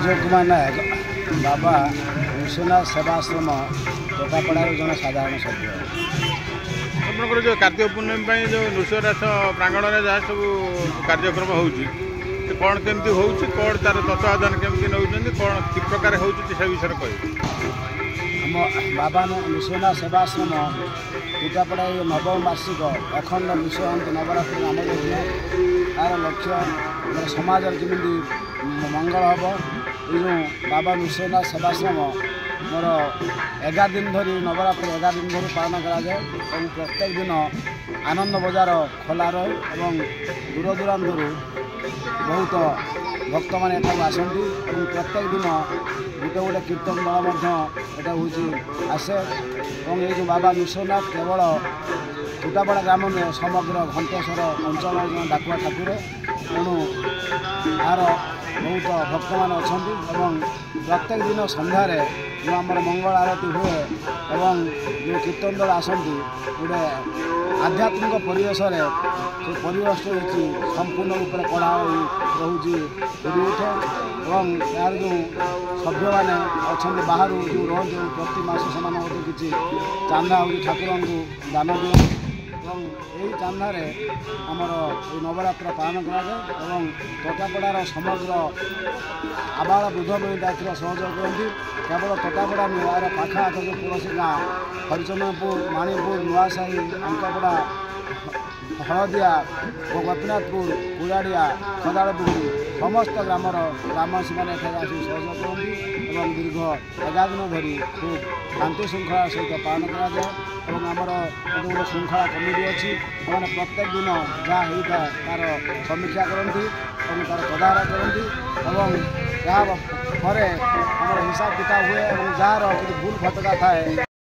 संजय कुमार नायक बाबा विश्वनाथ सेवाश्रम टोकापड़ार जन साधारण सभ्य आपंकर जो कार्तिक पूर्णिमा जो नृसिंहनाथ प्रांगण में जहाँ सब कार्यक्रम हो कौन केमती हो कौन तार तत्वावधान केमती नौ कौन कि प्रकार हो विषय कह बाबा विश्वनाथ सेवाश्रम टोकापड़ा नवम वार्षिक अखंड विश्व नवरात्रि आम तार लक्ष्य समाज जमी मंगल हम ये बाबा विश्वनाथ सेवाश्रम मोर 11 दिन धरी नवरात्रि 11 दिन धरी पालन कराए और प्रत्येक दिन आनंद बजार खोला रहे और दूर दूरांतर बहुत भक्त मैंने आसती और प्रत्येक दिन गोटे गोटे कीर्तन दल हूँ आसे और ये जो बाबा विश्वनाथ केवल टोकापड़ा ग्राम में समग्र घंटेश्वर अंचल डाकुआ ठाकुर तेणु यार बहुत भक्त मैंने अच्छा प्रत्येक दिन सन्धार जो आम मंगल आरती हुए और जो कीर्तन दल आसती गोटे आध्यात्मिक परिवेश परिवेश संपूर्ण रूप से कड़ा रोचे उठे और यार जो सभ्य मैंने अच्छा बाहर जो रही प्रति मास से किसी चांदा हो ठाकुर को दान दिए और यही चांदार आमर नवरात्र पालन कराए टोकापड़ार समग्र आबाल वृद्ध बृद्धा सहयोग करती केवल टोकापड़ा नुह यार पाखापाख जो पड़ोसी गाँ हरिचंद्रपुर माणीपुर नुआसाही अंकपड़ा हलदिया गोपीनाथपुर कुड़ाड़िया खदाड़पुरी समस्त ग्रामर ग्रामवासी मैंने आसी सहयोग करती और दीर्घ 11 दिन धरी खूब शांति श्रृंखला सहित पालन कराए और आमर गोटे श्रृंखला कमिटी अच्छी मैंने प्रत्येक दिन जहाँ होता है तार समीक्षा करती और तार तदारख करती और यहाँ पर आम हिसाब किताब हुए और जार भूल फटका थाए।